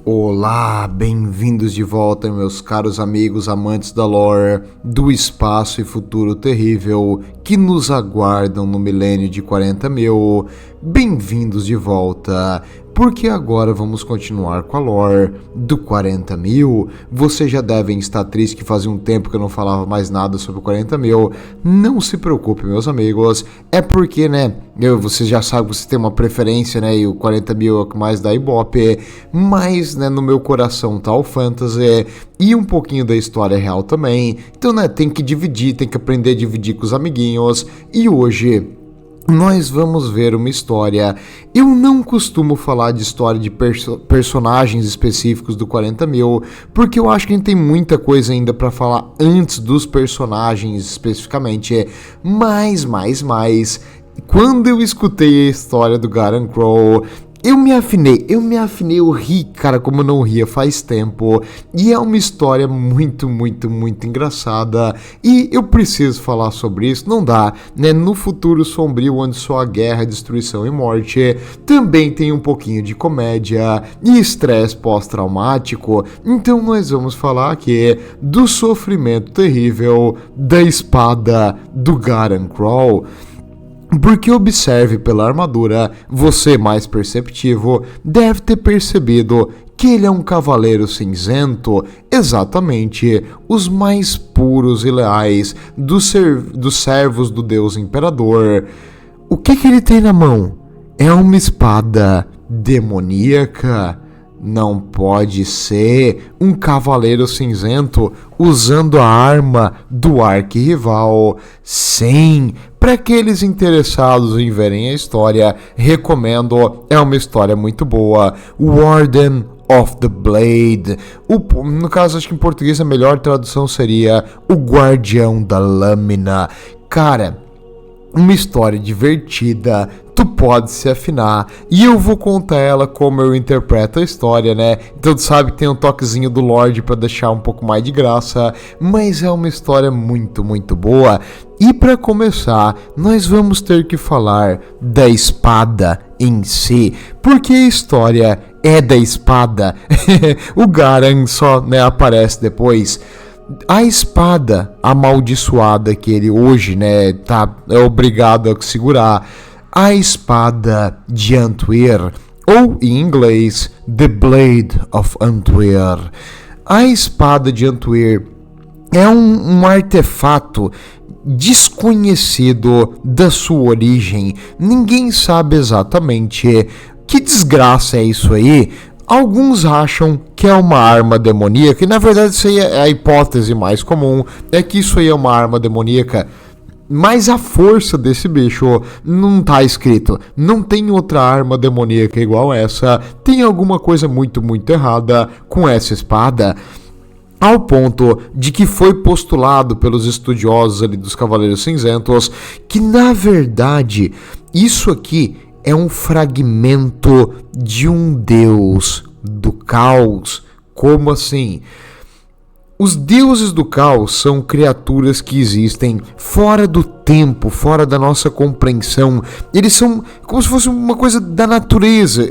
Olá, bem-vindos de volta, meus caros amigos amantes da lore, do espaço e futuro terrível que nos aguardam no milênio de 40.000. Bem-vindos de volta, porque agora vamos continuar com a lore do 40.000. Vocês já devem estar tristes que fazia um tempo que eu não falava mais nada sobre o 40.000. Não se preocupe, meus amigos, é porque, vocês já sabem que você tem uma preferência, e o 40.000 é o que mais dá ibope, mas, no meu coração tá o fantasy e um pouquinho da história real também. Então, tem que dividir, tem que aprender a dividir com os amiguinhos. E hoje nós vamos ver uma história. Eu não costumo falar de história de personagens específicos do 40.000, porque eu acho que a gente tem muita coisa ainda para falar antes dos personagens especificamente. Mas, quando eu escutei a história do Garan Crow, eu me afinei, eu ri, cara, como eu não ria faz tempo, e é uma história muito engraçada, e eu preciso falar sobre isso, não dá, no futuro sombrio onde só há guerra, destruição e morte, também tem um pouquinho de comédia e estresse pós-traumático, então nós vamos falar aqui do sofrimento terrível da espada do Garan Crow. Porque observe pela armadura, você mais perceptivo deve ter percebido que ele é um cavaleiro cinzento, exatamente os mais puros e leais dos servos do Deus Imperador. O que ele tem na mão? É uma espada demoníaca? Não pode ser um cavaleiro cinzento usando a arma do arquirrival. Sim, para aqueles interessados em verem a história, recomendo, é uma história muito boa. Warden of the Blade. No caso, acho que em português a melhor tradução seria O Guardião da Lâmina. Cara, uma história divertida, tu pode se afinar, e eu vou contar ela como eu interpreto a história, Então tu sabe que tem um toquezinho do Lorde pra deixar um pouco mais de graça, mas é uma história muito boa. E pra começar, nós vamos ter que falar da espada em si, porque a história é da espada. O Garan só aparece depois. A espada amaldiçoada que ele hoje, é obrigado a segurar, a espada de Antwyr, ou em inglês, The Blade of Antwyr. A espada de Antwyr é um artefato desconhecido da sua origem. Ninguém sabe exatamente que desgraça é isso aí. Alguns acham que é uma arma demoníaca, e na verdade isso aí é a hipótese mais comum, é que isso aí é uma arma demoníaca, mas a força desse bicho não tá escrito, não tem outra arma demoníaca igual essa, tem alguma coisa muito errada com essa espada, ao ponto de que foi postulado pelos estudiosos ali dos Cavaleiros Cinzentos, que na verdade isso aqui é um fragmento de um deus do caos. Como assim? Os deuses do caos são criaturas que existem fora do tempo, fora da nossa compreensão. Eles são como se fosse uma coisa da natureza.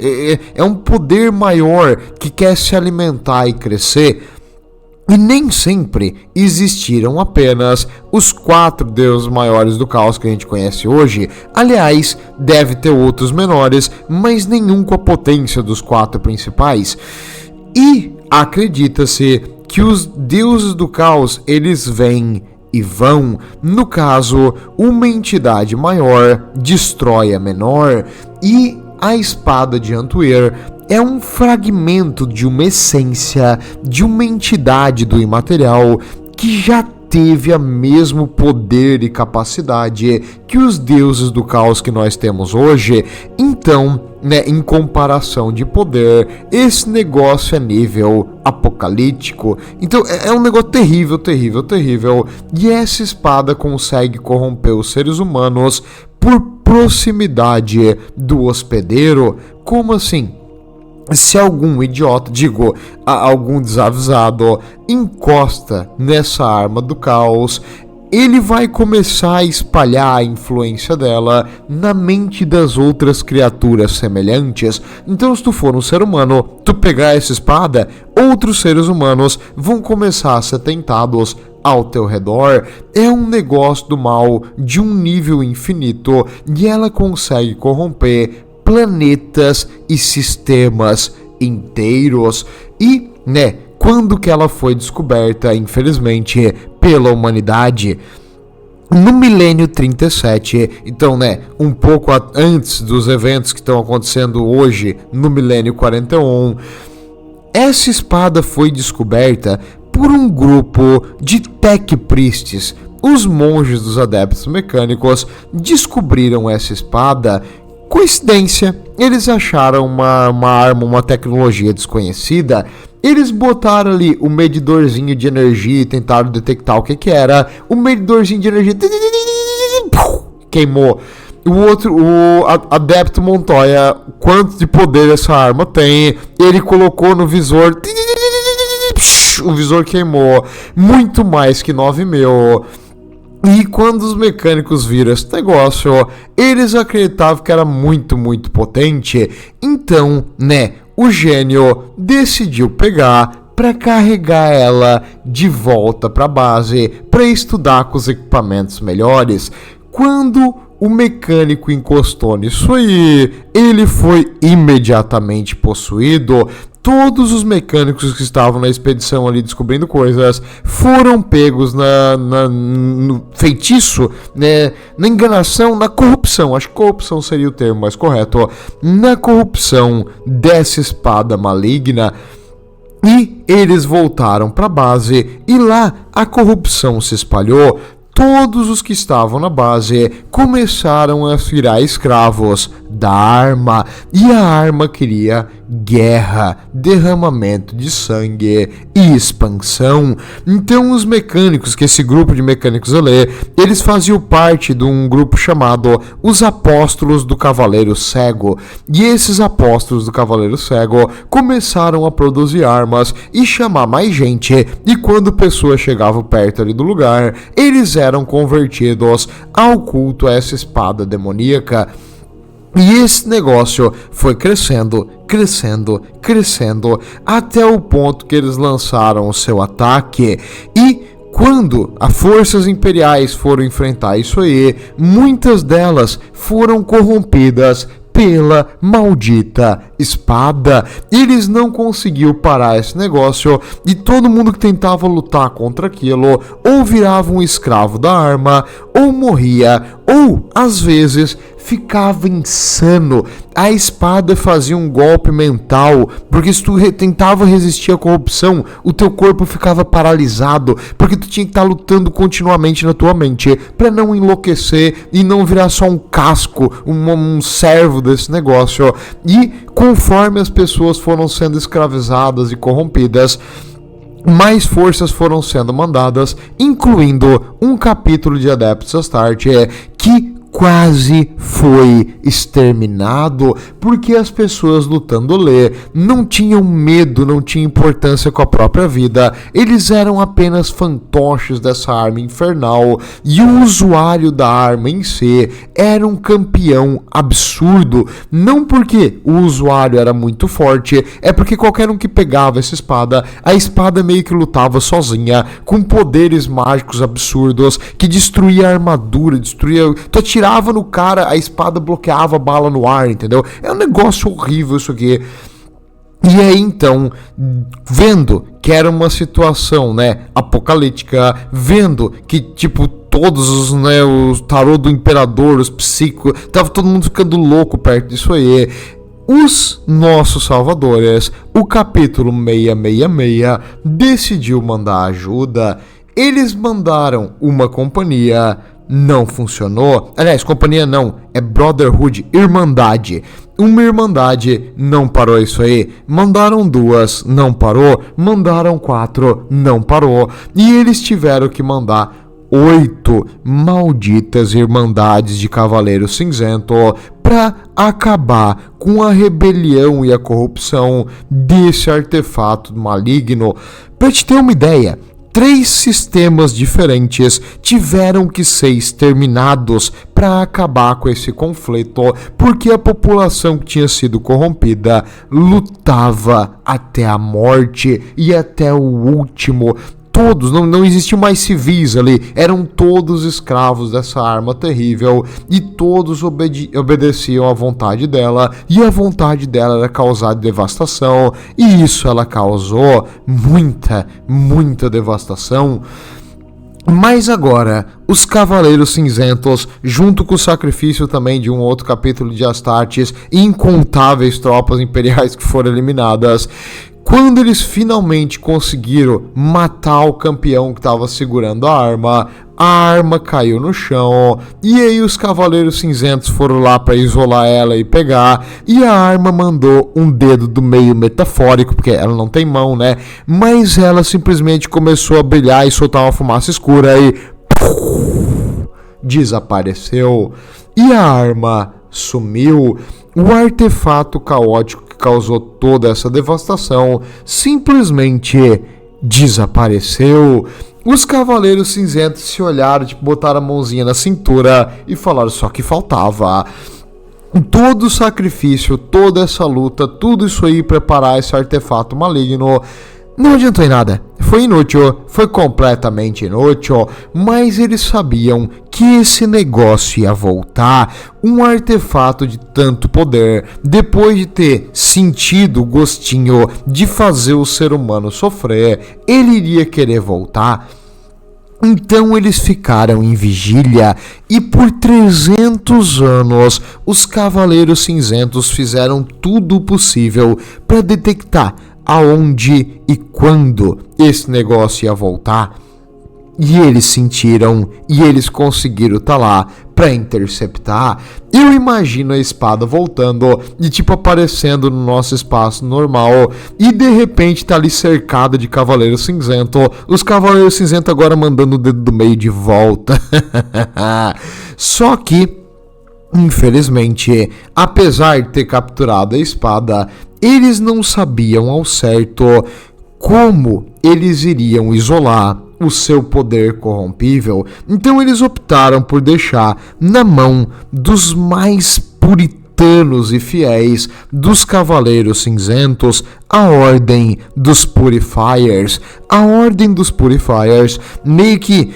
É um poder maior que quer se alimentar e crescer. E nem sempre existiram apenas os 4 deuses maiores do caos que a gente conhece hoje. Aliás, deve ter outros menores, mas nenhum com a potência dos 4 principais. E acredita-se que os deuses do caos, eles vêm e vão. No caso, uma entidade maior destrói a menor, e a espada de Antwyr é um fragmento de uma essência, de uma entidade do imaterial que já teve o mesmo poder e capacidade que os deuses do caos que nós temos hoje. Então, em comparação de poder, esse negócio é nível apocalíptico. Então é um negócio terrível. E essa espada consegue corromper os seres humanos por proximidade do hospedeiro. Como assim? Se algum idiota, algum desavisado, encosta nessa arma do caos, ele vai começar a espalhar a influência dela na mente das outras criaturas semelhantes. Então, se tu for um ser humano, tu pegar essa espada, outros seres humanos vão começar a ser tentados ao teu redor. É um negócio do mal de um nível infinito e ela consegue corromper planetas e sistemas inteiros. E, quando que ela foi descoberta, infelizmente, pela humanidade? No milênio 37, então, um pouco antes dos eventos que estão acontecendo hoje, no milênio 41, essa espada foi descoberta por um grupo de tech priests. Os monges dos adeptos mecânicos descobriram essa espada. Coincidência, eles acharam uma arma, uma tecnologia desconhecida. Eles botaram ali o medidorzinho de energia e tentaram detectar o que era. O medidorzinho de energia queimou. O adepto Montoya, quanto de poder essa arma tem, ele colocou no visor, o visor queimou, muito mais que 9.000. E quando os mecânicos viram esse negócio, eles acreditavam que era muito, muito potente. Então, o gênio decidiu pegar para carregar ela de volta para a base, para estudar com os equipamentos melhores. Quando o mecânico encostou nisso aí, ele foi imediatamente possuído. Todos os mecânicos que estavam na expedição ali descobrindo coisas foram pegos no feitiço, na enganação, na corrupção. Acho que corrupção seria o termo mais correto. Na corrupção dessa espada maligna. E eles voltaram para a base e lá a corrupção se espalhou. Todos os que estavam na base começaram a virar escravos da arma, e a arma queria guerra, derramamento de sangue e expansão. Então os mecânicos, que esse grupo de mecânicos ali, eles faziam parte de um grupo chamado os Apóstolos do Cavaleiro Cego, e esses Apóstolos do Cavaleiro Cego começaram a produzir armas e chamar mais gente, e quando pessoas chegavam perto ali do lugar, eles eram convertidos ao culto a essa espada demoníaca. E esse negócio foi crescendo, até o ponto que eles lançaram o seu ataque. E quando as forças imperiais foram enfrentar isso aí, muitas delas foram corrompidas pela maldita espada. Eles não conseguiram parar esse negócio e todo mundo que tentava lutar contra aquilo ou virava um escravo da arma, ou morria, ou às vezes ficava insano. A espada fazia um golpe mental, porque se tu tentava resistir à corrupção, o teu corpo ficava paralisado, porque tu tinha que estar lutando continuamente na tua mente para não enlouquecer e não virar só um casco, um servo desse negócio. E conforme as pessoas foram sendo escravizadas e corrompidas, mais forças foram sendo mandadas, incluindo um capítulo de Adeptus Astarte que quase foi exterminado, porque as pessoas lutando ali não tinham medo, não tinham importância com a própria vida, eles eram apenas fantoches dessa arma infernal, e o usuário da arma em si era um campeão absurdo, não porque o usuário era muito forte, é porque qualquer um que pegava essa espada, a espada meio que lutava sozinha, com poderes mágicos absurdos, que destruía a armadura, tu atirava no cara, a espada bloqueava a bala no ar, entendeu? É um negócio horrível isso aqui. E aí então, vendo que era uma situação, apocalíptica, vendo que tipo todos os, os tarô do imperador, os psíquicos, tava todo mundo ficando louco perto disso aí. Os nossos salvadores, o capítulo 666, decidiu mandar ajuda. Eles mandaram uma companhia, não funcionou. Aliás, companhia não, é Brotherhood, Irmandade. Uma Irmandade, não parou isso aí. Mandaram 2, não parou. Mandaram 4, não parou. E eles tiveram que mandar 8 malditas Irmandades de Cavaleiro Cinzento para acabar com a rebelião e a corrupção desse artefato maligno. Para te ter uma ideia, 3 sistemas diferentes tiveram que ser exterminados para acabar com esse conflito, porque a população que tinha sido corrompida lutava até a morte e até o último. Todos, não existiam mais civis ali, eram todos escravos dessa arma terrível e todos obedeciam à vontade dela, e a vontade dela era causar devastação, e isso ela causou muita devastação. Mas agora, os Cavaleiros Cinzentos, junto com o sacrifício também de um outro capítulo de Astartes e incontáveis tropas imperiais que foram eliminadas, quando eles finalmente conseguiram matar o campeão que estava segurando a arma caiu no chão, e aí os Cavaleiros Cinzentos foram lá para isolar ela e pegar, e a arma mandou um dedo do meio metafórico, porque ela não tem mão, né? Mas ela simplesmente começou a brilhar e soltar uma fumaça escura e desapareceu, e a arma sumiu. O artefato caótico que causou toda essa devastação simplesmente desapareceu. Os Cavaleiros Cinzentos se olharam, botaram a mãozinha na cintura e falaram: só que faltava. Todo o sacrifício, toda essa luta, tudo isso aí, preparar esse artefato maligno, não adiantou em nada. Foi inútil, foi completamente inútil, mas eles sabiam que esse negócio ia voltar. Um artefato de tanto poder, depois de ter sentido o gostinho de fazer o ser humano sofrer, ele iria querer voltar. Então eles ficaram em vigília e por 300 anos os Cavaleiros Cinzentos fizeram tudo o possível para detectar aonde e quando esse negócio ia voltar. E eles sentiram, e eles conseguiram estar lá para interceptar. Eu imagino a espada voltando e aparecendo no nosso espaço normal, e de repente tá ali cercada de Cavaleiro Cinzento. Os Cavaleiros Cinzentos agora mandando o dedo do meio de volta. Só que, infelizmente, apesar de ter capturado a espada, eles não sabiam ao certo como eles iriam isolar o seu poder corrompível. Então eles optaram por deixar na mão dos mais puritanos e fiéis dos Cavaleiros Cinzentos a Ordem dos Purifiers. A Ordem dos Purifiers meio que,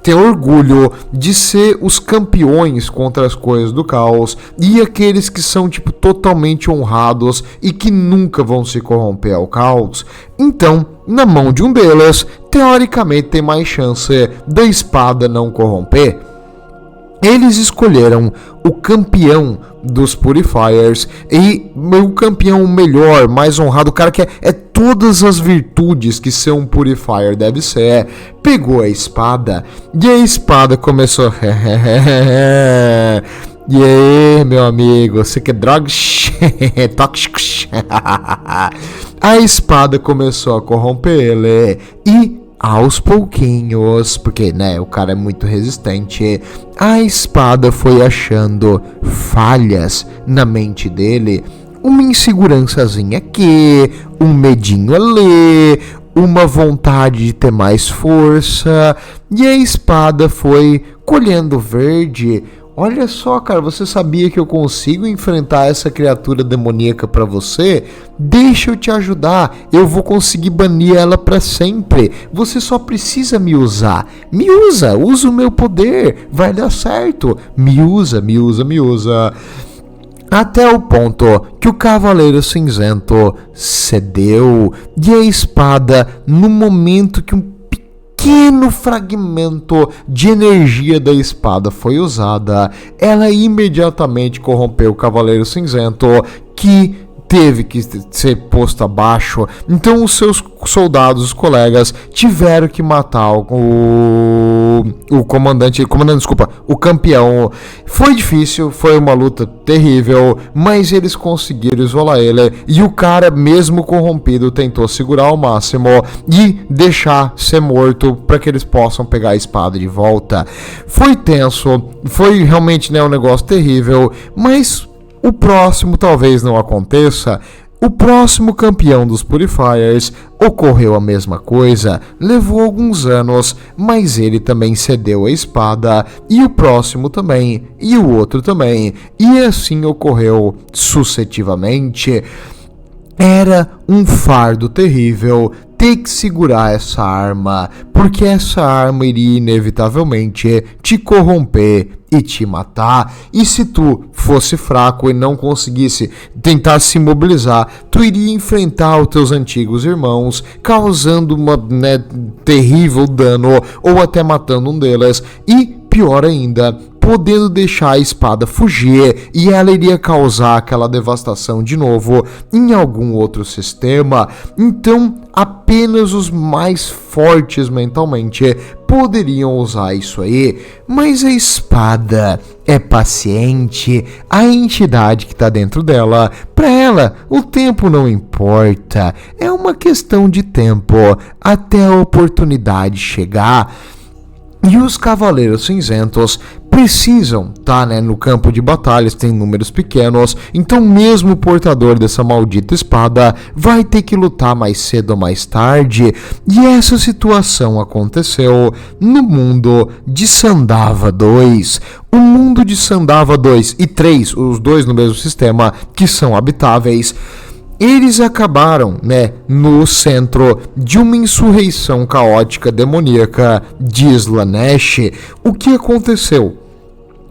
tem orgulho de ser os campeões contra as coisas do caos e aqueles que são totalmente honrados e que nunca vão se corromper ao caos. Então, na mão de um deles, teoricamente tem mais chance da espada não corromper. Eles escolheram o campeão dos Purifiers e o campeão melhor, mais honrado, o cara que é todas as virtudes que ser um Purifier deve ser, pegou a espada e a espada começou e aí, meu amigo, você quer drogas? Tóxicos? A espada começou a corromper ele e aos pouquinhos, porque o cara é muito resistente, a espada foi achando falhas na mente dele, uma insegurançazinha aqui, um medinho ali, uma vontade de ter mais força, e a espada foi colhendo verde. Olha só, cara, você sabia que eu consigo enfrentar essa criatura demoníaca pra você? Deixa eu te ajudar, eu vou conseguir banir ela pra sempre. Você só precisa me usar. Me usa o meu poder, vai dar certo. Me usa. Até o ponto que o Cavaleiro Cinzento cedeu e a espada, no momento que um pequeno fragmento de energia da espada foi usada, ela imediatamente corrompeu o Cavaleiro Cinzento, que teve que ser posto abaixo. Então os seus soldados, os colegas, tiveram que matar o campeão. Foi difícil, foi uma luta terrível, mas eles conseguiram isolar ele, e o cara, mesmo corrompido, tentou segurar ao máximo e deixar ser morto para que eles possam pegar a espada de volta. Foi tenso, foi realmente um negócio terrível, mas o próximo talvez não aconteça. O próximo campeão dos Purifiers ocorreu a mesma coisa, levou alguns anos, mas ele também cedeu a espada, e o próximo também, e o outro também, e assim ocorreu sucessivamente. Era um fardo terrível ter que segurar essa arma, porque essa arma iria inevitavelmente te corromper e te matar. E se tu fosse fraco e não conseguisse tentar se mobilizar, tu iria enfrentar os teus antigos irmãos, causando uma terrível dano ou até matando um deles. E pior ainda, podendo deixar a espada fugir, e ela iria causar aquela devastação de novo em algum outro sistema. Então, apenas os mais fortes mentalmente poderiam usar isso aí. Mas a espada é paciente, a entidade que está dentro dela, para ela o tempo não importa, é uma questão de tempo até a oportunidade chegar. E os Cavaleiros Cinzentos precisam estar no campo de batalhas, tem números pequenos, então mesmo o portador dessa maldita espada vai ter que lutar mais cedo ou mais tarde. E essa situação aconteceu no mundo de Sandava 2. O mundo de Sandava 2 e 3, os dois no mesmo sistema, que são habitáveis, eles acabaram, no centro de uma insurreição caótica demoníaca de Slaanesh. O que aconteceu?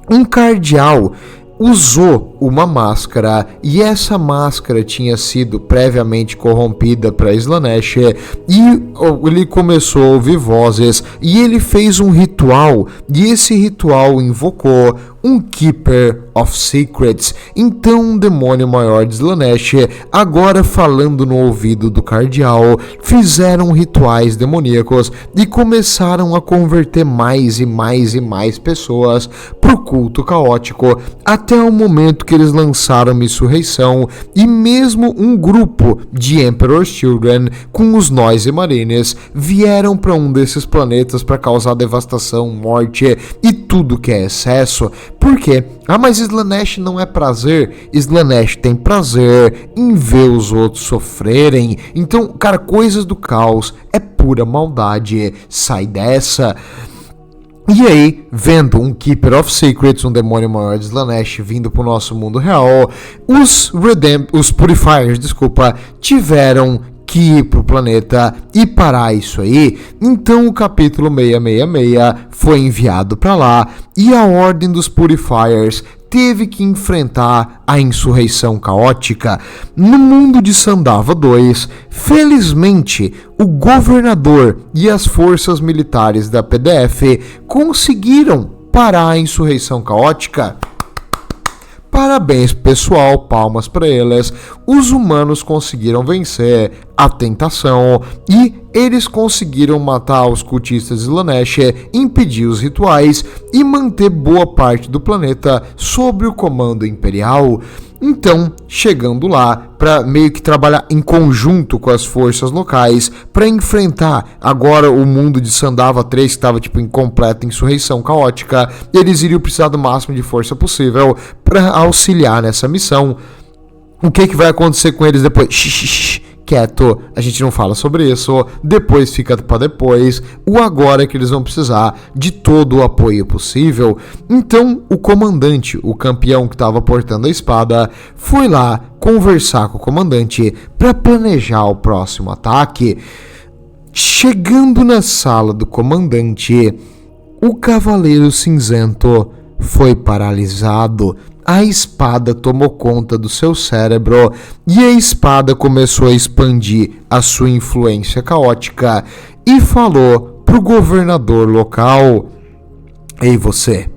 Um cardeal usou uma máscara, e essa máscara tinha sido previamente corrompida para Slaanesh, e ele começou a ouvir vozes, e ele fez um ritual, e esse ritual invocou um Keeper of Secrets. Então um demônio maior de Slaanesh, agora falando no ouvido do cardeal, fizeram rituais demoníacos e começaram a converter mais e mais e mais pessoas pro culto caótico, até o momento que eles lançaram uma insurreição, e mesmo um grupo de Emperor's Children com os Noise Marines vieram para um desses planetas para causar devastação, morte e tudo que é excesso. Por quê? Mas Slaanesh não é prazer. Slaanesh tem prazer em ver os outros sofrerem. Então, cara, coisas do caos é pura maldade. Sai dessa. E aí, vendo um Keeper of Secrets, um demônio maior de Slaanesh vindo pro nosso mundo real, os Purifiers, tiveram que ir pro planeta e parar isso aí. Então o capítulo 666 foi enviado para lá, e a Ordem dos Purifiers teve que enfrentar a insurreição caótica no mundo de Sandava 2. Felizmente, o governador e as forças militares da PDF conseguiram parar a insurreição caótica. Parabéns, pessoal, palmas para eles. Os humanos conseguiram vencer a tentação e eles conseguiram matar os cultistas de Slaanesh, impedir os rituais e manter boa parte do planeta sob o comando imperial. Então, chegando lá para meio que trabalhar em conjunto com as forças locais para enfrentar agora o mundo de Sandava 3, que estava em completa insurreição caótica, eles iriam precisar do máximo de força possível para auxiliar nessa missão. O que vai acontecer com eles depois? Quieto, a gente não fala sobre isso, depois fica para depois. O agora é que eles vão precisar de todo o apoio possível. Então o comandante, o campeão que estava portando a espada, foi lá conversar com o comandante para planejar o próximo ataque. Chegando na sala do comandante, o Cavaleiro Cinzento foi paralisado. A espada tomou conta do seu cérebro e a espada começou a expandir a sua influência caótica e falou pro governador local: Ei, você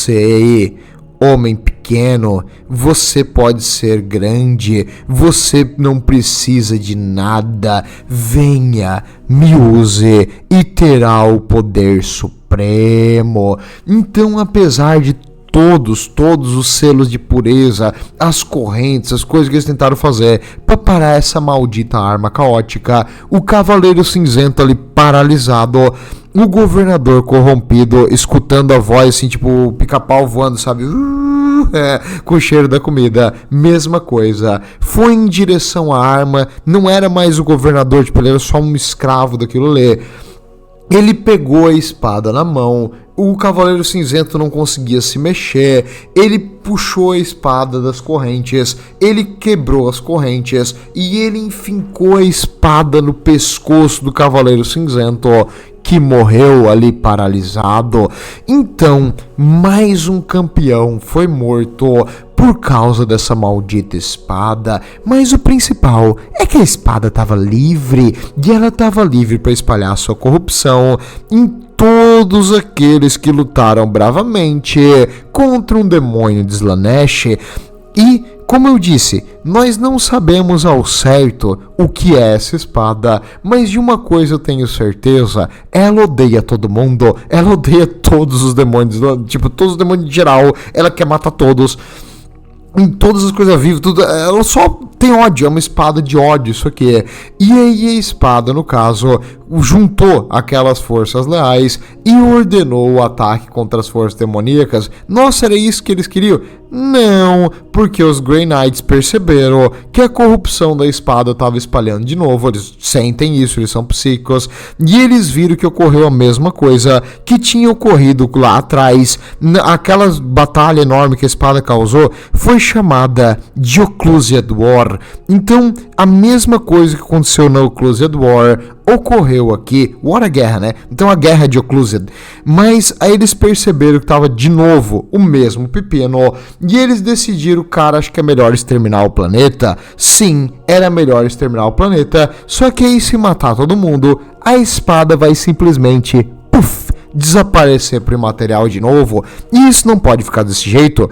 aí, homem pequeno, você pode ser grande, você não precisa de nada, venha, me use e terá o poder supremo. Então, apesar de todos os selos de pureza, as correntes, as coisas que eles tentaram fazer para parar essa maldita arma caótica, o Cavaleiro Cinzento ali paralisado, o governador corrompido escutando a voz assim, tipo o pica-pau voando, sabe? com o cheiro da comida, mesma coisa. Foi em direção à arma, não era mais o governador, tipo, ele era só um escravo daquilo ali. Ele pegou a espada na mão, o Cavaleiro Cinzento não conseguia se mexer, ele puxou a espada das correntes, ele quebrou as correntes e ele enfincou a espada no pescoço do Cavaleiro Cinzento, que morreu ali paralisado. Então, mais um campeão foi morto por causa dessa maldita espada, mas o principal é que a espada estava livre, e ela estava livre para espalhar sua corrupção em todos aqueles que lutaram bravamente contra um demônio de Slaanesh. E, como eu disse, nós não sabemos ao certo o que é essa espada, mas de uma coisa eu tenho certeza: ela odeia todo mundo, ela odeia todos os demônios, tipo, todos os demônios em geral, ela quer matar todos. Em todas as coisas vivas, tudo, ela só tem ódio, é uma espada de ódio isso aqui é. E aí a espada, no caso, juntou aquelas forças leais e ordenou o ataque contra as forças demoníacas. Nossa, era isso que eles queriam? Não, porque os Grey Knights perceberam que a corrupção da espada estava espalhando de novo. Eles sentem isso, eles são psíquicos, e eles viram que ocorreu a mesma coisa que tinha ocorrido lá atrás. Aquela batalha enorme que a espada causou foi chamada de Occlusive War. Então, a mesma coisa que aconteceu na Occlusive War ocorreu aqui. War é guerra, né? Então a guerra de Occlusive. Mas aí eles perceberam que estava de novo o mesmo pepino, e eles decidiram, cara, acho que é melhor exterminar o planeta. Sim, era melhor exterminar o planeta, só que aí se matar todo mundo, a espada vai simplesmente, puff, desaparecer pro imaterial de novo, e isso não pode ficar desse jeito.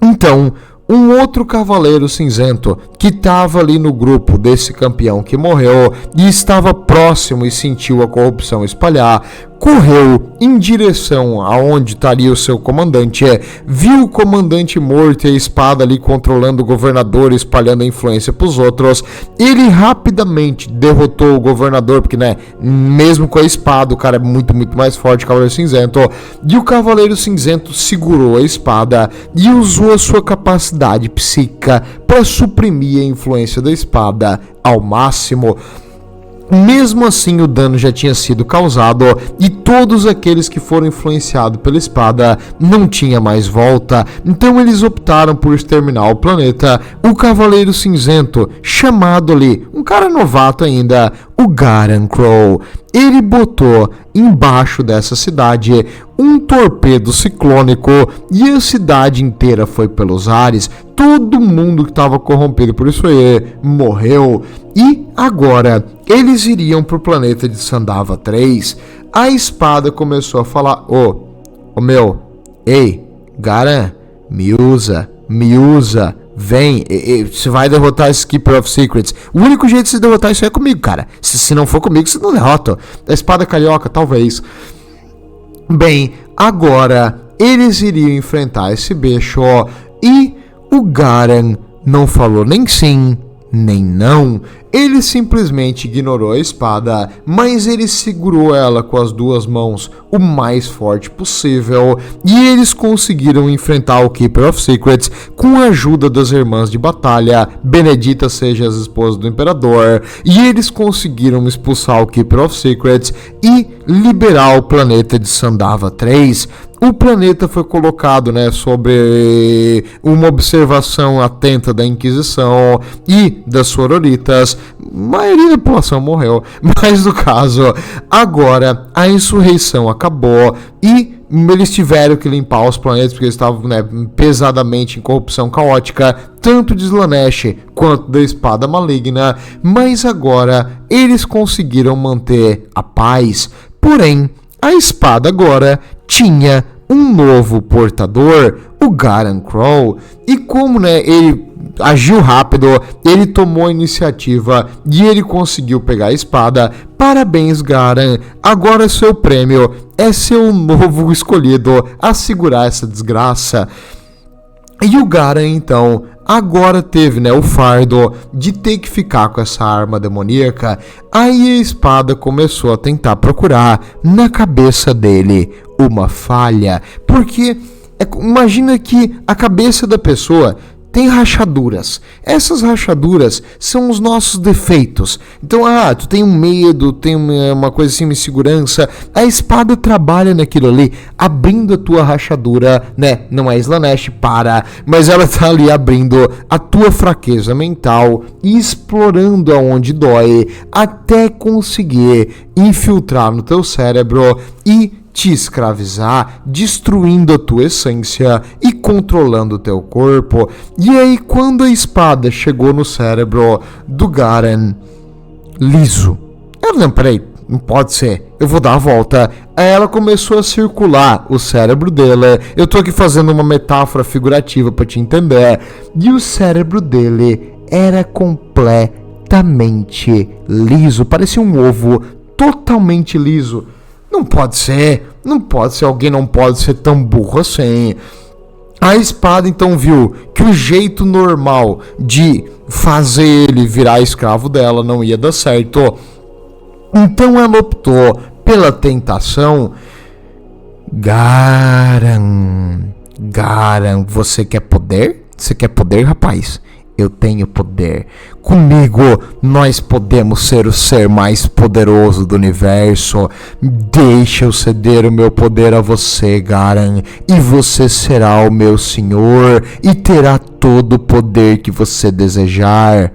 Então, um outro Cavaleiro Cinzento que estava ali no grupo desse campeão que morreu e estava próximo e sentiu a corrupção espalhar, correu em direção aonde estaria o seu comandante, viu o comandante morto e a espada ali controlando o governador, espalhando a influência para os outros. Ele rapidamente derrotou o governador, porque, né, mesmo com a espada, o cara é muito, muito mais forte, o Cavaleiro Cinzento. E o Cavaleiro Cinzento segurou a espada e usou a sua capacidade psíquica para suprimir a influência da espada ao máximo. Mesmo assim, o dano já tinha sido causado e todos aqueles que foram influenciados pela espada não tinha mais volta. Então eles optaram por exterminar o planeta. O Cavaleiro Cinzento, chamado ali, um cara novato ainda, o Garan Crow, ele botou embaixo dessa cidade um torpedo ciclônico e a cidade inteira foi pelos ares. Todo mundo que estava corrompido por isso aí morreu. E agora eles iriam para o planeta de Sandava 3. A espada começou a falar: ei, Garan, me usa, vem, você vai derrotar esse Keeper of Secrets. O único jeito de você derrotar isso é comigo, cara. Se não for comigo, você não derrota. A espada carioca, talvez. Bem, agora eles iriam enfrentar esse bicho e o Garan não falou nem sim, nem não. Ele simplesmente ignorou a espada, mas ele segurou ela com as duas mãos o mais forte possível, e eles conseguiram enfrentar o Keeper of Secrets com a ajuda das irmãs de batalha, Benedita seja as esposas do Imperador, e eles conseguiram expulsar o Keeper of Secrets e liberar o planeta de Sandava 3. O planeta foi colocado, né, sobre uma observação atenta da Inquisição e das sororitas. A maioria da população morreu, mas no caso, agora a insurreição acabou e eles tiveram que limpar os planetas porque eles estavam, né, pesadamente em corrupção caótica, tanto de Slaanesh quanto da espada maligna, mas agora eles conseguiram manter a paz. Porém, a espada agora tinha um novo portador, o Garan Crow, e como, né, ele agiu rápido, ele tomou a iniciativa e ele conseguiu pegar a espada. Parabéns, Garan, agora seu prêmio é ser o novo escolhido a segurar essa desgraça. E o Garan, então, agora teve, né, o fardo de ter que ficar com essa arma demoníaca. Aí a espada começou a tentar procurar na cabeça dele uma falha, porque Imagina que a cabeça da pessoa tem rachaduras. Essas rachaduras são os nossos defeitos. Então, tu tem um medo, tem uma coisa assim, uma insegurança. A espada trabalha naquilo ali, abrindo a tua rachadura, né? Não é Slanesh, mas ela tá ali abrindo a tua fraqueza mental e explorando aonde dói, até conseguir infiltrar no teu cérebro e te escravizar, destruindo a tua essência e controlando o teu corpo. E aí, quando a espada chegou no cérebro do Garen, liso. Não, peraí, não pode ser. Eu vou dar a volta. Aí ela começou a circular o cérebro dele. Eu tô aqui fazendo uma metáfora figurativa pra te entender. E o cérebro dele era completamente liso. Parecia um ovo totalmente liso. Não pode ser, alguém não pode ser tão burro assim. A espada então viu que o jeito normal de fazer ele virar escravo dela não ia dar certo. Então ela optou pela tentação. Garen, você quer poder? Você quer poder, rapaz? Eu tenho poder. Comigo, nós podemos ser o ser mais poderoso do universo. Deixa eu ceder o meu poder a você, Garen, e você será o meu senhor e terá todo o poder que você desejar.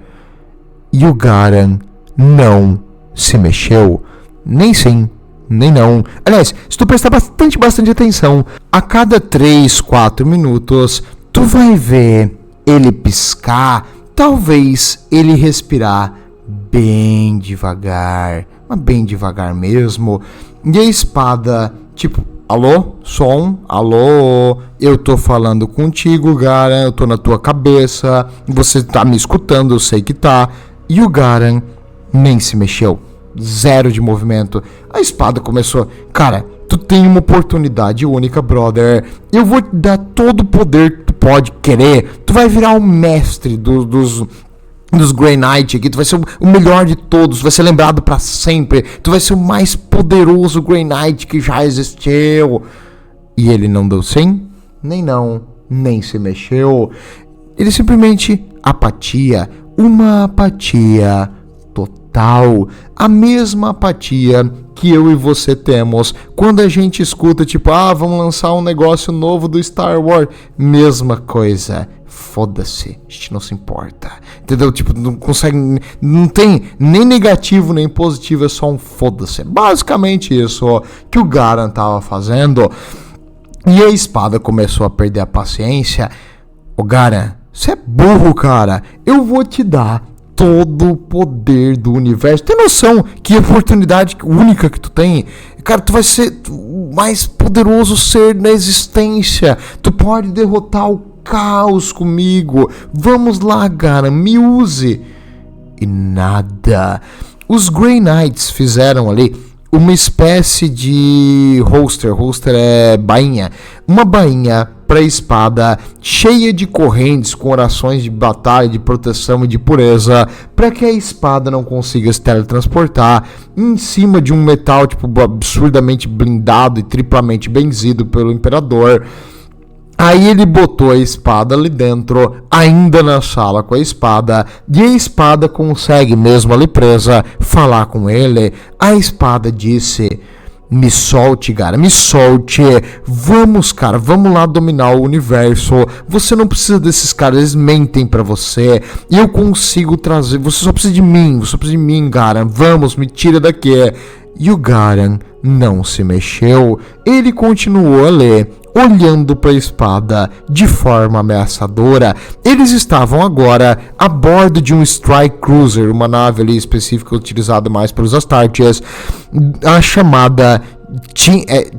E o Garen não se mexeu. Nem sim, nem não. Aliás, se tu prestar bastante atenção, a cada 3, 4 minutos, tu vai ver ele piscar, talvez ele respirar bem devagar, mas bem devagar mesmo. E a espada, tipo, alô, som, alô, eu tô falando contigo, Garen, eu tô na tua cabeça, você tá me escutando, eu sei que tá. E o Garen nem se mexeu, zero de movimento. A espada começou, cara, tu tem uma oportunidade única, brother, eu vou te dar todo o poder que tu pode querer, tu vai virar o mestre dos Grey Knight aqui, tu vai ser o melhor de todos, tu vai ser lembrado pra sempre, tu vai ser o mais poderoso Grey Knight que já existiu. E ele não deu sim, nem não, nem se mexeu. Ele simplesmente uma apatia total, a mesma apatia que eu e você temos quando a gente escuta tipo, vamos lançar um negócio novo do Star Wars, mesma coisa, foda-se, a gente não se importa, entendeu? Tipo, não consegue, não tem nem negativo nem positivo, é só um foda-se, basicamente isso que o Garen tava fazendo. E a espada começou a perder a paciência. Ô Garen, você é burro, cara, eu vou te dar todo o poder do universo. Tem noção que oportunidade única que tu tem? Cara, tu vai ser o mais poderoso ser na existência. Tu pode derrotar o caos comigo. Vamos lá, cara, me use. E nada. Os Grey Knights fizeram ali uma espécie de holster é bainha, uma bainha para a espada cheia de correntes com orações de batalha, de proteção e de pureza, para que a espada não consiga se teletransportar em cima de um metal tipo absurdamente blindado e triplamente benzido pelo imperador. Aí ele botou a espada ali dentro, ainda na sala com a espada, e a espada consegue, mesmo ali presa, falar com ele. A espada disse: me solte, cara, me solte. Vamos, cara, vamos lá dominar o universo. Você não precisa desses caras, eles mentem pra você. Eu consigo trazer, você só precisa de mim, Garen. Vamos, me tira daqui. E o Garen não se mexeu. Ele continuou a ler, olhando para a espada de forma ameaçadora. Eles estavam agora a bordo de um Strike Cruiser, uma nave ali específica utilizada mais pelos Astartes, a chamada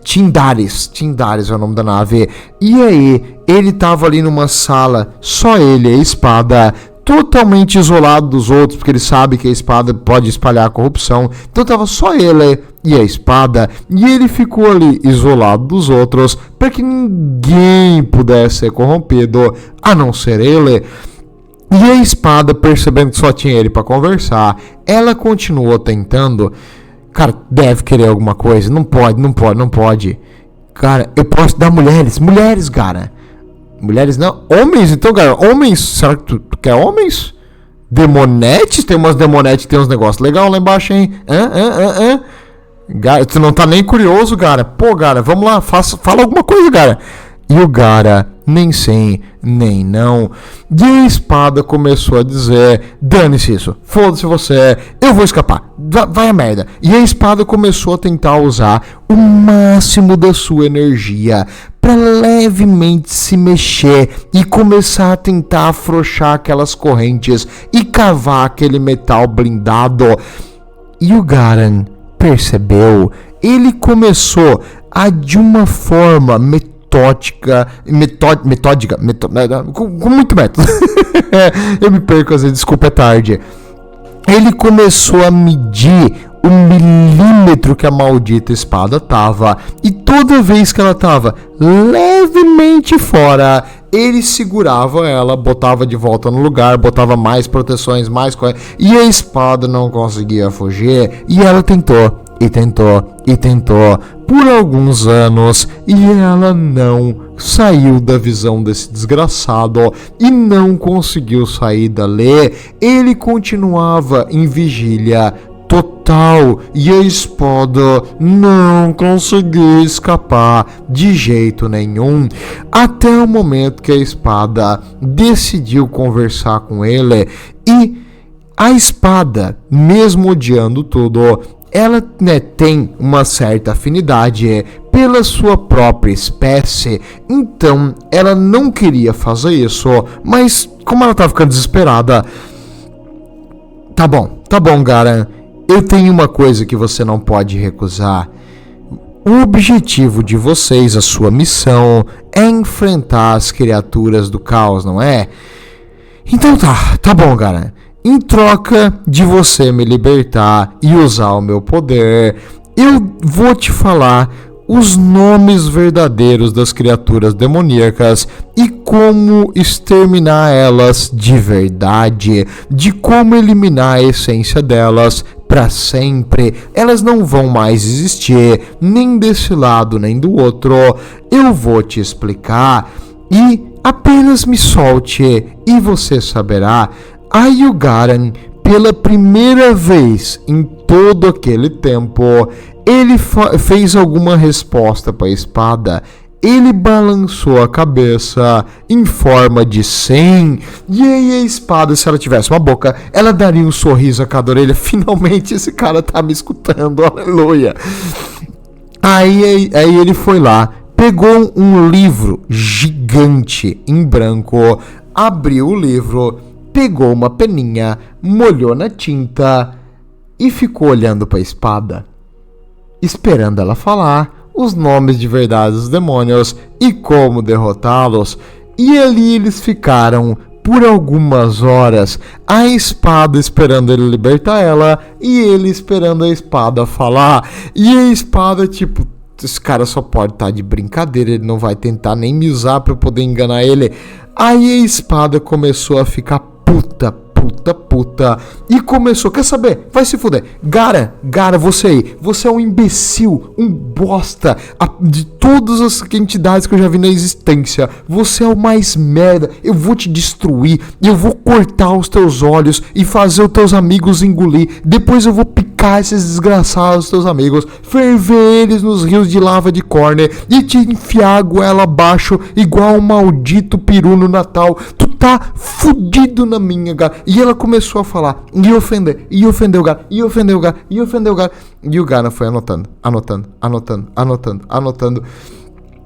Tyndaris é o nome da nave. E aí, ele estava ali numa sala, só ele e a espada, totalmente isolado dos outros, porque ele sabe que a espada pode espalhar a corrupção. Então tava só ele e a espada, e ele ficou ali isolado dos outros para que ninguém pudesse ser corrompido, a não ser ele. E a espada, percebendo que só tinha ele para conversar, ela continuou tentando. Cara, deve querer alguma coisa, não pode. Cara, eu posso dar mulheres, cara. Mulheres não, homens, então, cara, homens, será que tu quer homens? Demonetes? Tem umas demonetes, tem uns negócios legais lá embaixo, hein? Cara, tu não tá nem curioso, cara. Pô, cara, vamos lá, fala alguma coisa, cara. E o cara, nem sim, nem não. E a espada começou a dizer: dane-se isso, foda-se você, eu vou escapar, vai a merda. E a espada começou a tentar usar o máximo da sua energia para levemente se mexer e começar a tentar afrouxar aquelas correntes e cavar aquele metal blindado. E o Garan percebeu, ele começou a, de uma forma metódica, com muito método. Eu me perco às vezes, desculpa, é tarde. Ele começou a medir o milímetro que a maldita espada tava, e toda vez que ela tava levemente fora, ele segurava ela, botava de volta no lugar, botava mais proteções, mais coisas, e a espada não conseguia fugir, e ela tentou por alguns anos, e ela não saiu da visão desse desgraçado e não conseguiu sair dali. Ele continuava em vigília total e a espada não conseguiu escapar de jeito nenhum, até o momento que a espada decidiu conversar com ele. E a espada, mesmo odiando tudo, ela, né, tem uma certa afinidade pela sua própria espécie, então ela não queria fazer isso, mas como ela tá ficando desesperada, tá bom, Garan, eu tenho uma coisa que você não pode recusar. O objetivo de vocês, a sua missão, é enfrentar as criaturas do caos, não é? Então tá bom, Garan. Em troca de você me libertar e usar o meu poder, eu vou te falar os nomes verdadeiros das criaturas demoníacas e como exterminar elas de verdade, de como eliminar a essência delas para sempre. Elas não vão mais existir, nem desse lado nem do outro. Eu vou te explicar e apenas me solte e você saberá. Aí o Garan, pela primeira vez em todo aquele tempo, ele fez alguma resposta para a espada. Ele balançou a cabeça em forma de sim. E aí a espada, se ela tivesse uma boca, ela daria um sorriso a cada orelha. Finalmente esse cara tá me escutando, aleluia. Aí ele foi lá, pegou um livro gigante em branco, abriu o livro, pegou uma peninha, molhou na tinta e ficou olhando para a espada, esperando ela falar os nomes de verdade dos demônios e como derrotá-los. E ali eles ficaram por algumas horas, a espada esperando ele libertar ela e ele esperando a espada falar. E a espada, tipo, esse cara só pode estar de brincadeira, ele não vai tentar nem me usar para eu poder enganar ele. Aí a espada começou a ficar puta, e começou, quer saber? Vai se fuder. Gara, você aí, você é um imbecil, um bosta, de todas as entidades que eu já vi na existência, você é o mais merda, eu vou te destruir, eu vou cortar os teus olhos e fazer os teus amigos engolir, depois eu vou picar esses desgraçados teus amigos, ferver eles nos rios de lava de Corner e te enfiar a goela abaixo igual um maldito peru no Natal. Tu tá fudido na minha, cara. E ela começou a falar, e ofender o cara, e ofender o cara. E o cara foi anotando.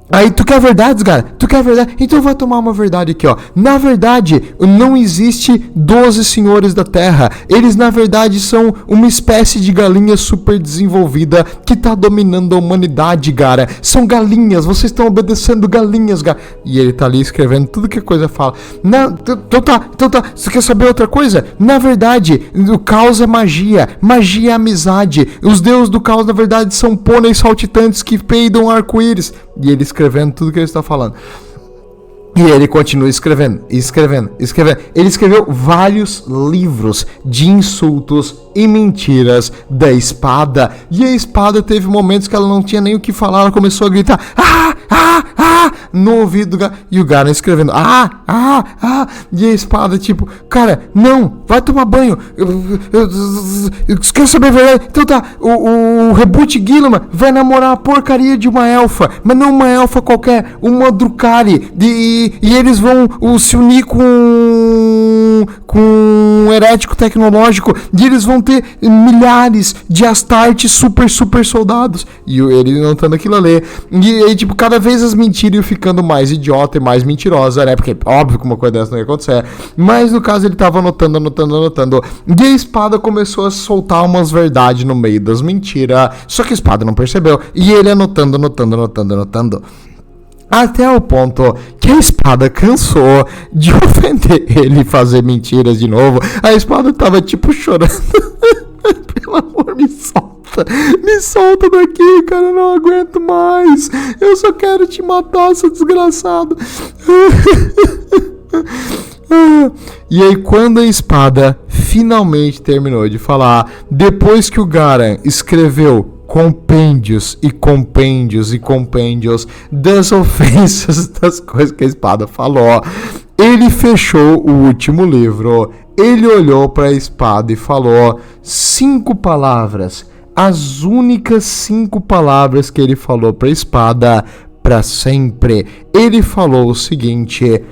Aí, tu quer verdades, cara? Tu quer verdade? Então vai tomar uma verdade aqui, ó. Na verdade, não existe 12 senhores da Terra. Eles, na verdade, são uma espécie de galinha super desenvolvida que tá dominando a humanidade, cara. São galinhas, vocês estão obedecendo galinhas, cara. E ele tá ali escrevendo tudo que a coisa fala. Então tá. Você quer saber outra coisa? Na verdade, o caos é magia. Magia é amizade. Os deuses do caos, na verdade, são pôneis saltitantes que peidam arco-íris. E ele escrevendo tudo que ele está falando. E ele continua escrevendo. Ele escreveu vários livros de insultos e mentiras da espada. E a espada teve momentos que ela não tinha nem o que falar. Ela começou a gritar no ouvido do Garan. E o Garan escrevendo E a espada tipo, cara, não, vai tomar banho. Eu quero saber a verdade. Então tá, o Reboot Guilherme vai namorar a porcaria de uma elfa. Mas não uma elfa qualquer, uma Drukhari. E eles vão se unir com um herético tecnológico. E eles vão ter milhares de Astartes super soldados. E ele notando aquilo ali. E aí, tipo, cada vez as mentiras iam ficando mais idiota e mais mentirosa, né? Porque óbvio que uma coisa dessa não ia acontecer. Mas no caso ele tava anotando. E a espada começou a soltar umas verdades no meio das mentiras. Só que a espada não percebeu. E ele anotando. Até o ponto que a espada cansou de ofender ele e fazer mentiras de novo. A espada tava tipo chorando. Pelo amor, me solta daqui, cara, eu não aguento mais. Eu só quero te matar, seu desgraçado. E aí, quando a espada finalmente terminou de falar, depois que o Garan escreveu compêndios das ofensas, das coisas que a espada falou, ele fechou o último livro. Ele olhou para a espada e falou 5 palavras, as únicas 5 palavras que ele falou para a espada para sempre. Ele falou o seguinte: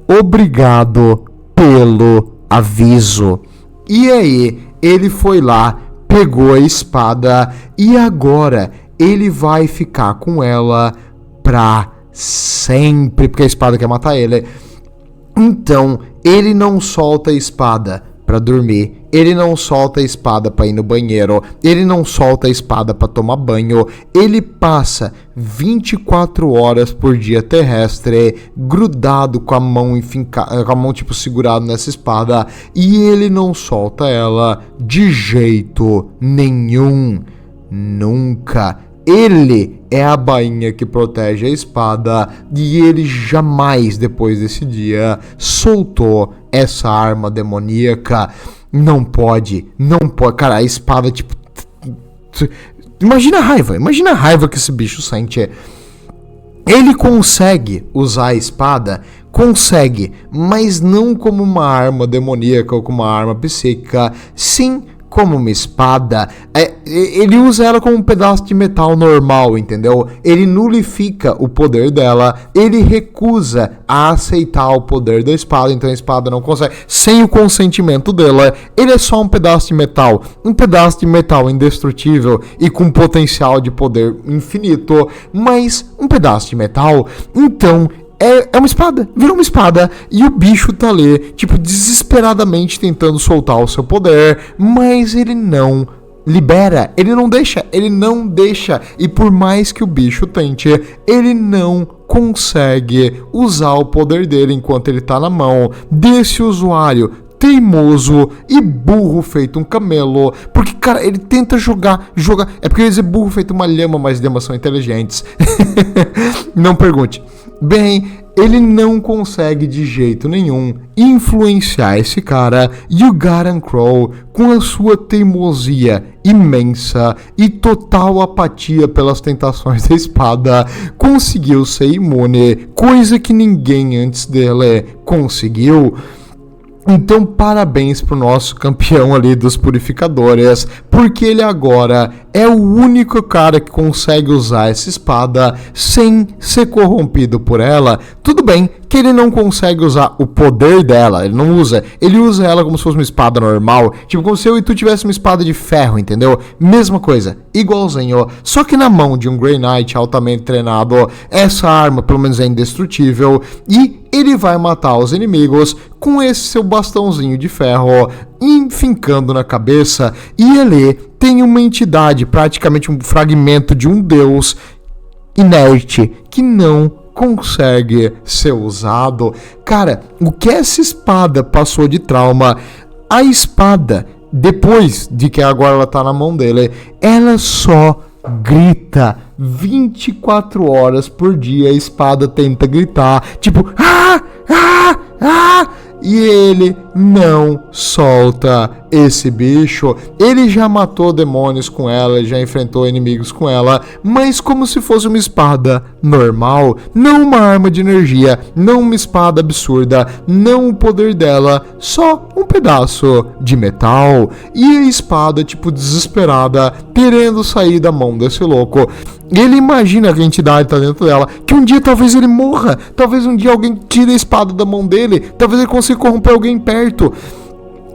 obrigado pelo aviso. E aí ele foi lá, pegou a espada e agora ele vai ficar com ela pra sempre, porque a espada quer matar ele. Então ele não solta a espada pra dormir, ele não solta a espada pra ir no banheiro, ele não solta a espada pra tomar banho. Ele passa 24 horas por dia terrestre grudado com a mão com a mão tipo segurado nessa espada, e ele não solta ela de jeito nenhum, nunca. Ele é a bainha que protege a espada e ele jamais, depois desse dia, soltou essa arma demoníaca. Não pode. Cara, a espada, tipo... Imagina a raiva que esse bicho sente. Ele consegue usar a espada, consegue, mas não como uma arma demoníaca ou como uma arma psíquica, sim como uma espada. Ele usa ela como um pedaço de metal normal, entendeu? Ele nulifica o poder dela, ele recusa a aceitar o poder da espada, então a espada não consegue, sem o consentimento dela. Ele é só um pedaço de metal indestrutível e com potencial de poder infinito, mas um pedaço de metal. Então é uma espada, virou uma espada, e o bicho tá ali, tipo, desesperadamente tentando soltar o seu poder, mas ele não libera, ele não deixa, e por mais que o bicho tente, ele não consegue usar o poder dele enquanto ele tá na mão desse usuário teimoso e burro feito um camelo, porque, cara, ele tenta jogar, é porque eu ia dizer burro feito uma lhama, mas lhamas são inteligentes. Não pergunte. Bem, ele não consegue de jeito nenhum influenciar esse cara, e o Garan Crow, com a sua teimosia imensa e total apatia pelas tentações da espada, conseguiu ser imune, coisa que ninguém antes dele conseguiu. Então, parabéns pro nosso campeão ali dos purificadores, porque ele agora é o único cara que consegue usar essa espada sem ser corrompido por ela. Tudo bem que ele não consegue usar o poder dela, ele usa ela como se fosse uma espada normal, tipo como se eu e tu tivesse uma espada de ferro, entendeu? Mesma coisa, igualzinho, só que na mão de um Grey Knight altamente treinado, essa arma pelo menos é indestrutível, e ele vai matar os inimigos com esse seu bastãozinho de ferro, enfincando na cabeça, e ele tem uma entidade, praticamente um fragmento de um deus inerte, que não consegue ser usado. Cara, o que essa espada passou de trauma, a espada, depois de que agora ela tá na mão dele, ela só grita 24 horas por dia a espada tenta gritar, tipo, ah, ah, ah, e ele não solta esse bicho. Ele já matou demônios com ela, já enfrentou inimigos com ela, mas como se fosse uma espada normal, não uma arma de energia, não uma espada absurda, não o poder dela, só um pedaço de metal. E a espada, tipo, desesperada, querendo sair da mão desse louco. Ele imagina que a entidade tá dentro dela, que um dia talvez ele morra, talvez um dia alguém tire a espada da mão dele, talvez ele consiga corromper alguém perto.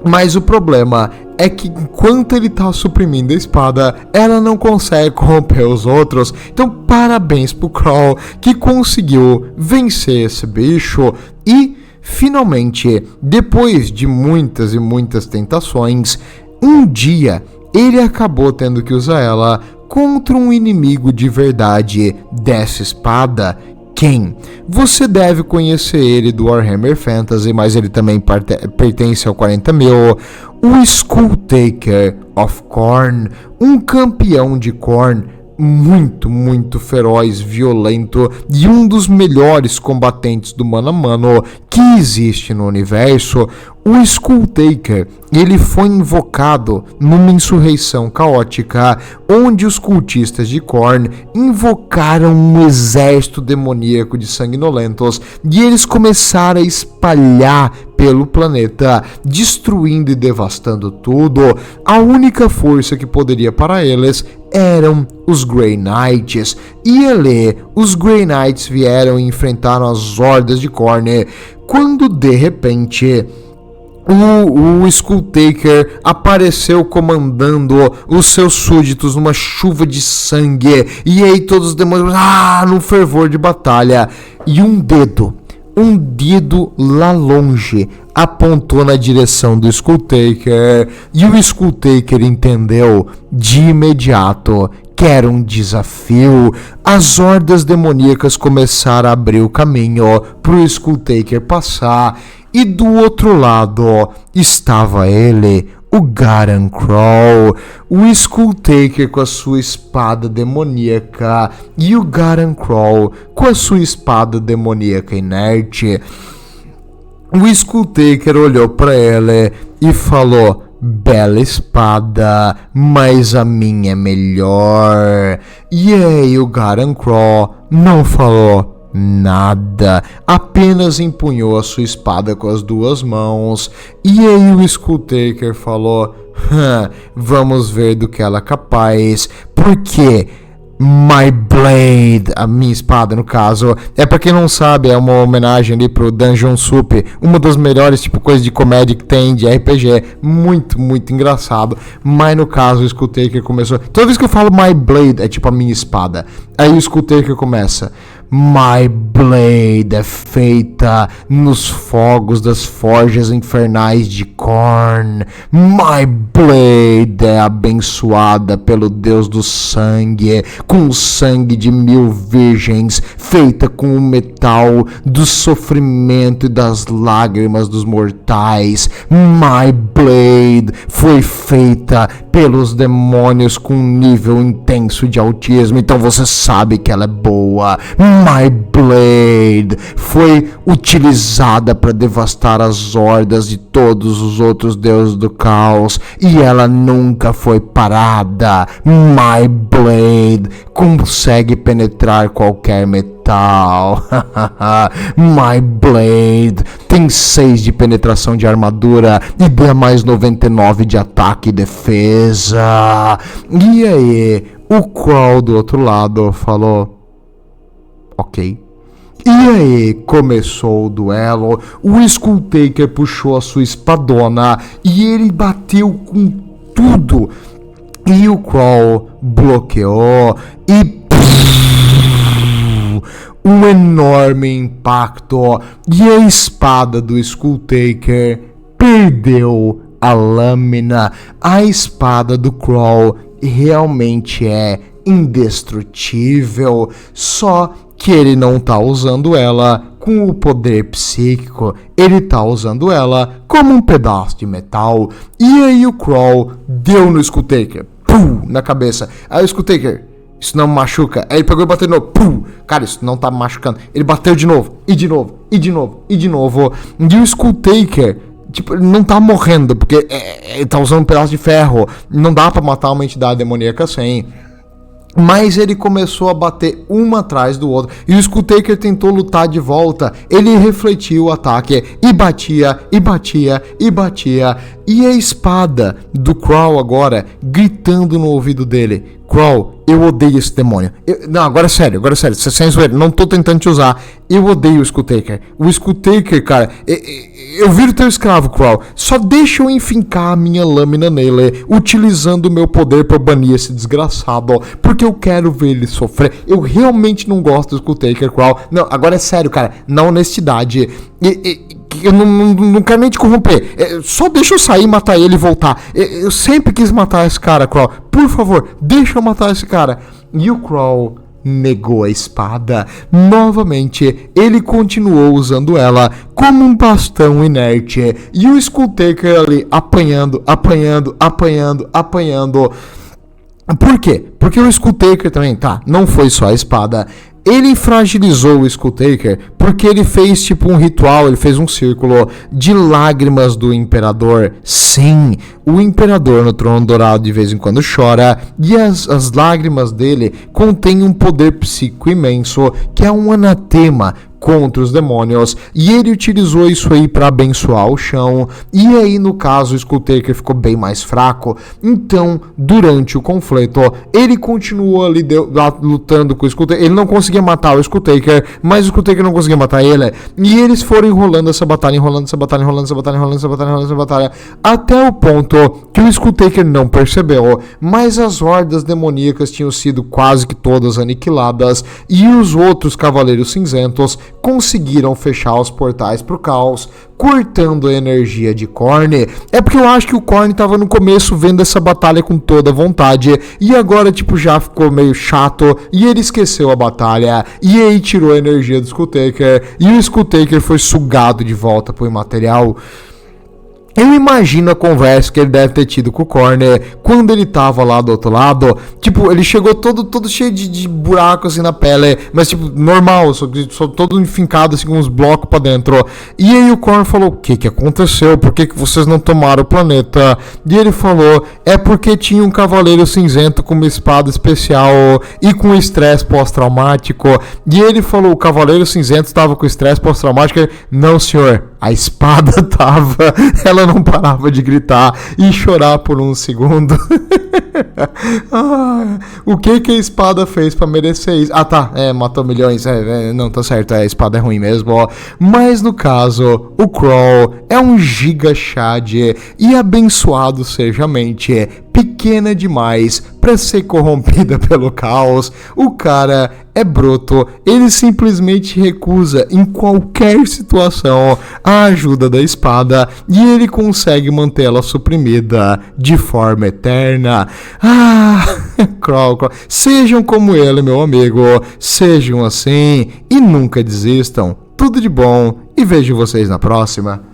Mas o problema é que enquanto ele tá suprimindo a espada, ela não consegue corromper os outros. Então parabéns pro Crow, que conseguiu vencer esse bicho. E finalmente, depois de muitas e muitas tentações, um dia ele acabou tendo que usar ela contra um inimigo de verdade dessa espada. Quem? Você deve conhecer ele do Warhammer Fantasy, mas ele também pertence ao 40.000. O Skulltaker of Khorne, um campeão de Khorne muito, muito feroz, violento e um dos melhores combatentes do mano a mano que existe no universo. O Skulltaker, ele foi invocado numa insurreição caótica, onde os cultistas de Khorne invocaram um exército demoníaco de sanguinolentos e eles começaram a espalhar pelo planeta, destruindo e devastando tudo. A única força que poderia parar eles eram os Grey Knights, e ali os Grey Knights vieram e enfrentaram as hordas de Khorne, quando de repente o Skulltaker apareceu comandando os seus súditos numa chuva de sangue, e aí todos os demônios num fervor de batalha, e um dedo lá longe apontou na direção do Skulltaker, e o Skulltaker entendeu de imediato que era um desafio. As hordas demoníacas começaram a abrir o caminho pro Skulltaker passar, e do outro lado estava ele, o Garan Crow, o Skulltaker com a sua espada demoníaca e o Garan Crow com a sua espada demoníaca inerte. O Skulltaker olhou para ele e falou: bela espada, mas a minha é melhor. E aí o Garan Crow não falou nada, apenas empunhou a sua espada com as duas mãos. E aí o Skulltaker falou: vamos ver do que ela é capaz, porque My Blade, a minha espada no caso, pra quem não sabe, é uma homenagem ali pro Dungeon Soup, uma das melhores coisas de comédia que tem de RPG, muito, muito engraçado. Mas no caso o Skulltaker começou, toda vez que eu falo My Blade é tipo a minha espada, aí o Skulltaker começa: My Blade é feita nos fogos das forjas infernais de Khorne. My Blade é abençoada pelo Deus do sangue, com o sangue de 1000 virgens, feita com o metal do sofrimento e das lágrimas dos mortais. My Blade foi feita pelos demônios com um nível intenso de autismo, então você sabe que ela é boa. My Blade foi utilizada para devastar as hordas de todos os outros deuses do caos, e ela nunca foi parada. My Blade consegue penetrar qualquer metal. My Blade tem 6 de penetração de armadura e dá mais 99 de ataque e defesa. E aí, o Crow do outro lado falou: ok. E aí começou o duelo. O Skulltaker puxou a sua espadona e ele bateu com tudo. E o Crow bloqueou e um enorme impacto. E a espada do Skulltaker perdeu a lâmina. A espada do Crow realmente é indestrutível, só que ele não tá usando ela com o poder psíquico, ele tá usando ela como um pedaço de metal. E aí o Crow deu no Skulltaker, pum, na cabeça. Aí o Skulltaker isso não me machuca. Aí ele pegou e bateu de novo, pum, cara, isso não tá me machucando. Ele bateu de novo, e de novo, e de novo, e de novo. E o Skulltaker, tipo, ele não tá morrendo, porque ele tá usando um pedaço de ferro. Não dá pra matar uma entidade demoníaca sem. Mas ele começou a bater uma atrás do outro. E o Skulltaker tentou lutar de volta. Ele refletiu o ataque. E batia, e batia, e batia. E a espada do Crawl agora gritando no ouvido dele: Crawl, eu odeio esse demônio. Não, agora é sério, você sem zoeira, não tô tentando te usar. Eu odeio o Skulltaker. O Skulltaker, cara, eu viro teu escravo, Crawl. Só deixa eu enfincar a minha lâmina nele, utilizando o meu poder pra banir esse desgraçado. Porque eu quero ver ele sofrer. Eu realmente não gosto do Skulltaker, Crawl. Não, agora é sério, cara, na honestidade. Eu não quero nem te corromper. Só deixa eu sair, matar ele e voltar. Eu sempre quis matar esse cara, Crawl. Por favor, deixa eu matar esse cara. E o Crawl negou a espada. Novamente, ele continuou usando ela como um bastão inerte. E o Skulltaker ali apanhando. Por quê? Porque o Skulltaker também, não foi só a espada. Ele fragilizou o Skulltaker porque ele fez tipo um ritual, ele fez um círculo de lágrimas do Imperador. Sim, o Imperador no Trono Dourado de vez em quando chora, e as lágrimas dele contêm um poder psíquico imenso, que é um anatema contra os demônios, e ele utilizou isso aí para abençoar o chão. E aí, no caso, o Skulltaker ficou bem mais fraco. Então, durante o conflito, ele continuou ali lutando com o Skulltaker. Ele não conseguia matar o Skulltaker, mas o Skulltaker não conseguia matar ele. E eles foram enrolando essa batalha, até o ponto que o Skulltaker não percebeu, mas as hordas demoníacas tinham sido quase que todas aniquiladas, e os outros Cavaleiros Cinzentos conseguiram fechar os portais pro caos, cortando a energia de Khorne. É porque eu acho que o Khorne tava no começo vendo essa batalha com toda vontade, e agora tipo já ficou meio chato, e ele esqueceu a batalha, e aí tirou a energia do Skulltaker, e o Skulltaker foi sugado de volta pro imaterial. Eu imagino a conversa que ele deve ter tido com o Khorne quando ele tava lá do outro lado. Tipo, ele chegou todo cheio de buracos assim na pele, mas tipo, normal, só todo enfincado assim com uns blocos pra dentro. E aí o Khorne falou: o que aconteceu? Por que vocês não tomaram o planeta? E ele falou: é porque tinha um Cavaleiro Cinzento com uma espada especial e com estresse pós-traumático. E ele falou: o Cavaleiro Cinzento estava com estresse pós-traumático. Não, senhor, a espada tava. Ela não parava de gritar e chorar por um segundo. O que a espada fez pra merecer isso? Matou milhões. Não, tá certo, a espada é ruim mesmo. Mas no caso, o Crawl é um giga Chad, e abençoado seja a mente pequena demais pra ser corrompida pelo caos. O cara é bruto, ele simplesmente recusa em qualquer situação a ajuda da espada, e ele consegue mantê-la suprimida de forma eterna. Crawl, sejam como ele, meu amigo, sejam assim e nunca desistam. Tudo de bom, e vejo vocês na próxima.